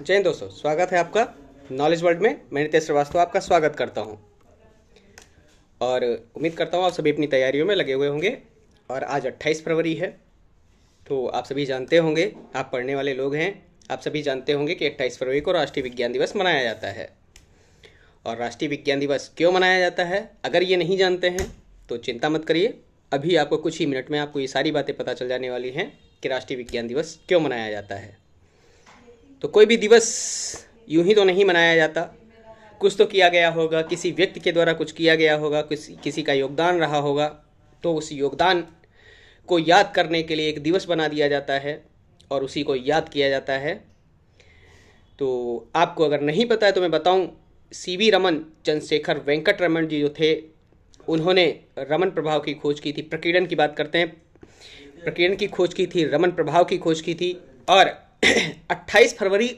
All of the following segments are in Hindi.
जय हिंद दोस्तों, स्वागत है आपका नॉलेज वर्ल्ड में। मैं नितेश श्रीवास्तव आपका स्वागत करता हूं और उम्मीद करता हूं आप सभी अपनी तैयारियों में लगे हुए होंगे। और आज 28 फरवरी है, तो आप सभी जानते होंगे, आप पढ़ने वाले लोग हैं, आप सभी जानते होंगे कि 28 फरवरी को राष्ट्रीय विज्ञान दिवस मनाया जाता है। और राष्ट्रीय विज्ञान दिवस क्यों मनाया जाता है, अगर ये नहीं जानते हैं तो चिंता मत करिए, अभी आपको कुछ ही मिनट में आपको ये सारी बातें पता चल जाने वाली हैं कि राष्ट्रीय विज्ञान दिवस क्यों मनाया जाता है। तो कोई भी दिवस यूं ही तो नहीं मनाया जाता, कुछ तो किया गया होगा, किसी व्यक्ति के द्वारा कुछ किया गया होगा, किसी का योगदान रहा होगा, तो उस योगदान को याद करने के लिए एक दिवस बना दिया जाता है और उसी को याद किया जाता है। तो आपको अगर नहीं पता है तो मैं बताऊं, सीवी रमन, चंद्रशेखर वेंकट रमन जी जो थे, उन्होंने रमन प्रभाव की खोज की थी। प्रकीर्णन की बात करते हैं, प्रकीर्णन की खोज की थी, रमन प्रभाव की खोज की थी और 28 फरवरी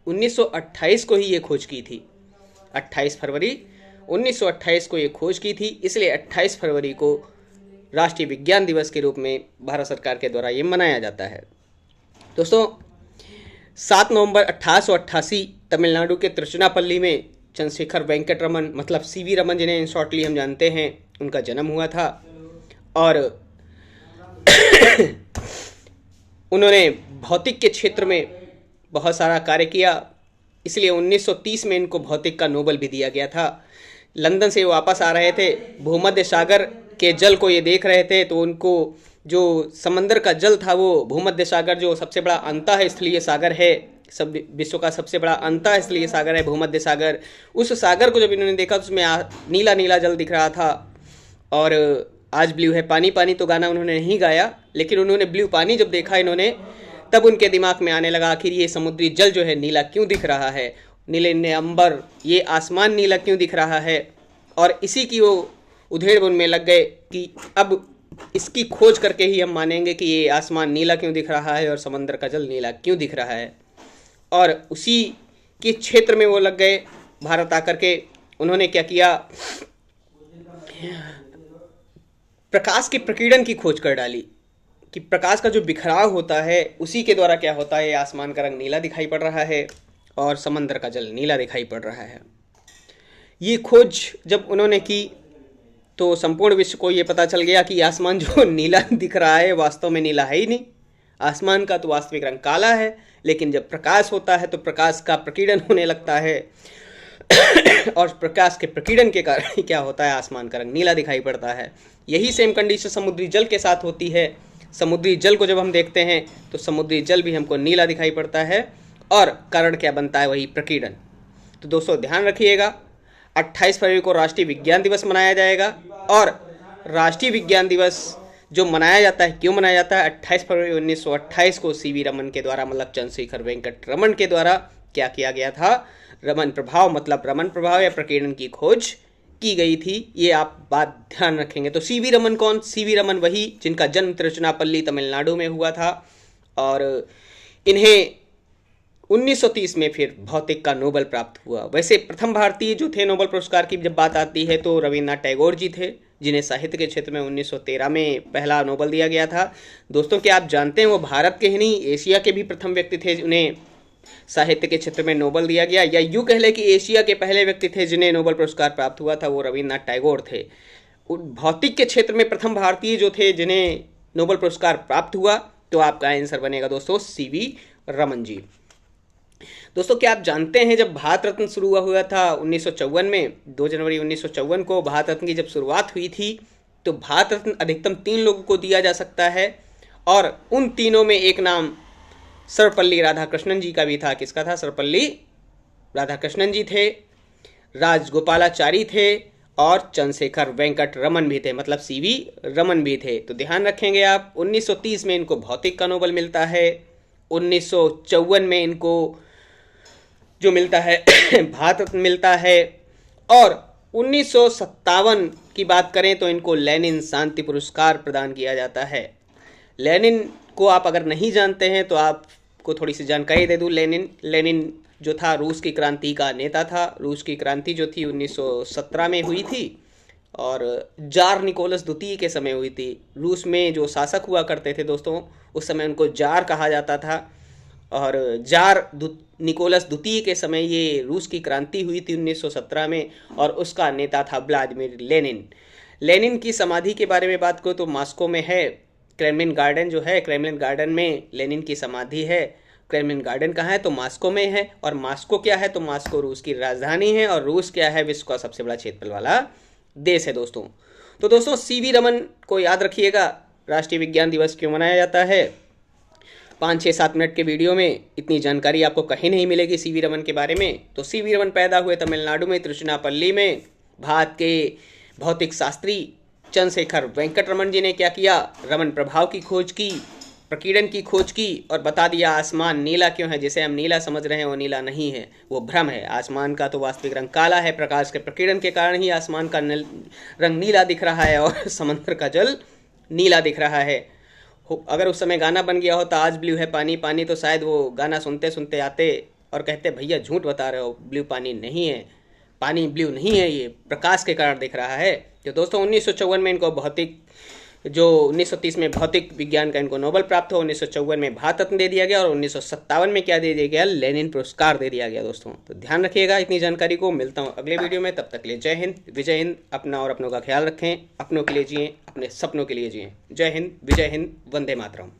1928 को ही ये खोज की थी। 28 फरवरी 1928 को ये खोज की थी, इसलिए 28 फरवरी को राष्ट्रीय विज्ञान दिवस के रूप में भारत सरकार के द्वारा ये मनाया जाता है। दोस्तों, 7 नवंबर 1888 तमिलनाडु के तिरुचिरापल्ली में चंद्रशेखर वेंकट रमन, मतलब सीवी रमन जिन्हें इन शॉर्टली हम जानते हैं, उनका जन्म हुआ था। और उन्होंने भौतिक के क्षेत्र में बहुत सारा कार्य किया, इसलिए 1930 में इनको भौतिक का नोबेल भी दिया गया था। लंदन से वापस आ रहे थे, भूमध्य सागर के जल को ये देख रहे थे, तो उनको जो समंदर का जल था वो भूमध्य सागर, जो सबसे बड़ा अंतः स्थलीय सागर है, सब विश्व का सबसे बड़ा अंतः स्थलीय सागर है भूमध्य सागर, उस सागर को जब इन्होंने देखा तो उसमें नीला नीला जल दिख रहा था। और आज ब्लू है पानी पानी तो गाना उन्होंने नहीं गाया, लेकिन उन्होंने ब्लू पानी जब देखा इन्होंने, तब उनके दिमाग में आने लगा आखिर ये समुद्री जल जो है नीला क्यों दिख रहा है, नीले नीले अंबर, ये आसमान नीला क्यों दिख रहा है। और इसी की वो उधेड़-बुन में लग गए कि अब इसकी खोज करके ही हम मानेंगे कि ये आसमान नीला क्यों दिख रहा है और समंदर का जल नीला क्यों दिख रहा है। और उसी के क्षेत्र में वो लग गए। भारत आकर के उन्होंने क्या किया, प्रकाश के प्रकीर्णन की खोज कर डाली कि प्रकाश का जो बिखराव होता है उसी के द्वारा क्या होता है, आसमान का रंग नीला दिखाई पड़ रहा है और समंदर का जल नीला दिखाई पड़ रहा है। ये खोज जब उन्होंने की तो संपूर्ण विश्व को ये पता चल गया कि आसमान जो नीला दिख रहा है वास्तव में नीला है ही नहीं, आसमान का तो वास्तविक रंग काला है। लेकिन जब प्रकाश होता है तो प्रकाश का प्रकीर्णन होने लगता है और प्रकाश के प्रकीर्णन के कारण क्या होता है, आसमान का रंग नीला दिखाई पड़ता है। यही सेम कंडीशन समुद्री जल के साथ होती है। समुद्री जल को जब हम देखते हैं तो समुद्री जल भी हमको नीला दिखाई पड़ता है और कारण क्या बनता है, वही प्रकीर्णन। तो दोस्तों ध्यान रखिएगा, 28 फरवरी को राष्ट्रीय विज्ञान दिवस मनाया जाएगा। और राष्ट्रीय विज्ञान दिवस जो मनाया जाता है, क्यों मनाया जाता है, 28 फरवरी 1928 को सीवी रमन के द्वारा, मतलब चंद्रशेखर वेंकट रमन के द्वारा क्या किया गया था, रमन प्रभाव, मतलब रमन प्रभाव या प्रकीर्णन की खोज की गई थी। ये आप बात ध्यान रखेंगे। तो सीवी रमन कौन, सीवी रमन वही जिनका जन्म तिरुचिरापल्ली तमिलनाडु में हुआ था और इन्हें 1930 में फिर भौतिक का नोबेल प्राप्त हुआ। वैसे प्रथम भारतीय जो थे नोबेल पुरस्कार की जब बात आती है तो रविन्द्रनाथ टैगोर जी थे, जिन्हें साहित्य के क्षेत्र में 1913 में पहला नोबेल दिया गया था। दोस्तों, क्या आप जानते हैं वो भारत के ही नहीं, एशिया के भी प्रथम व्यक्ति थे उन्हें साहित्य के क्षेत्र में नोबेल दिया गया, या यूँ कह लें कि एशिया के पहले व्यक्ति थे जिन्हें नोबेल पुरस्कार प्राप्त हुआ था, वो रविन्द्रनाथ टैगोर थे। भौतिक के क्षेत्र में प्रथम भारतीय जो थे जिन्हें नोबेल पुरस्कार प्राप्त हुआ, तो आपका आंसर बनेगा दोस्तों सीवी रमन जी। दोस्तों, क्या आप जानते हैं जब भारत रत्न शुरू हुआ था 1954 में, 2 जनवरी 1954 को भारत रत्न की जब शुरुआत हुई थी, तो भारत रत्न अधिकतम 3 लोगों को दिया जा सकता है और उन तीनों में एक नाम सर्वपल्ली राधाकृष्णन जी का भी था। किसका था, सर्वपल्ली राधाकृष्णन जी थे, राजगोपालाचारी थे और चंद्रशेखर वेंकट रमन भी थे, मतलब सीवी रमन भी थे। तो ध्यान रखेंगे आप, 1930 में इनको भौतिक का नोबेल मिलता है, 1954 में इनको जो मिलता है भारत रत्न मिलता है, और 1957 की बात करें तो इनको लेनिन शांति पुरस्कार प्रदान किया जाता है। लेनिन को आप अगर नहीं जानते हैं तो आपको थोड़ी सी जानकारी दे दूं। लेनिन जो था रूस की क्रांति का नेता था। रूस की क्रांति जो थी 1917 में हुई थी और जार निकोलस द्वितीय के समय हुई थी। रूस में जो शासक हुआ करते थे दोस्तों, उस समय उनको जार कहा जाता था और निकोलस द्वितीय के समय ये रूस की क्रांति हुई थी 1917 में, और उसका नेता था व्लादिमीर लेनिन। लेनिन की समाधि के बारे में बात करो तो मॉस्को में है, क्रेमलिन गार्डन जो है, क्रेमलिन गार्डन में लेनिन की समाधि है। क्रेमलिन गार्डन कहाँ है तो मॉस्को में है, और मॉस्को क्या है तो मॉस्को रूस की राजधानी है, और रूस क्या है, विश्व का सबसे बड़ा क्षेत्रफल वाला देश है दोस्तों। तो दोस्तों सीवी रमन को याद रखिएगा, राष्ट्रीय विज्ञान दिवस क्यों मनाया जाता है। 5-6-7 मिनट के वीडियो में इतनी जानकारी आपको कहीं नहीं मिलेगी सीवी रमन के बारे में। तो सीवी रमन पैदा हुए तमिलनाडु में तिरुचिरापल्ली में। भारत के भौतिक शास्त्री चंद्रशेखर वेंकट रमन जी ने क्या किया, रमन प्रभाव की खोज की, प्रकीर्णन की खोज की, और बता दिया आसमान नीला क्यों है। जिसे हम नीला समझ रहे हैं वो नीला नहीं है, वो भ्रम है। आसमान का तो वास्तविक रंग काला है, प्रकाश के प्रकीर्णन के कारण ही आसमान का रंग नीला दिख रहा है और समंदर का जल नीला दिख रहा है। अगर उस समय गाना बन गया होता आज ब्लू है पानी पानी, तो शायद वो गाना सुनते सुनते आते और कहते भैया झूठ बता रहे हो, ब्लू पानी नहीं है, पानी ब्लू नहीं है, ये प्रकाश के कारण दिख रहा है। तो दोस्तों 1954 में इनको भौतिक जो 1930 में भौतिक विज्ञान का इनको नोबेल प्राप्त हुआ, 1954 में भारत रत्न दे दिया गया, और 1957 में क्या दे दिया गया, लेनिन पुरस्कार दे दिया गया दोस्तों। तो ध्यान रखिएगा इतनी जानकारी को। मिलता हूँ अगले वीडियो में, तब तक के लिए जय हिंद विजय हिंद। अपना और अपनों का ख्याल रखें, अपनों के लिए जिएं, अपने सपनों के लिए जिएं। जय हिंद विजय हिंद, वंदे मातरम।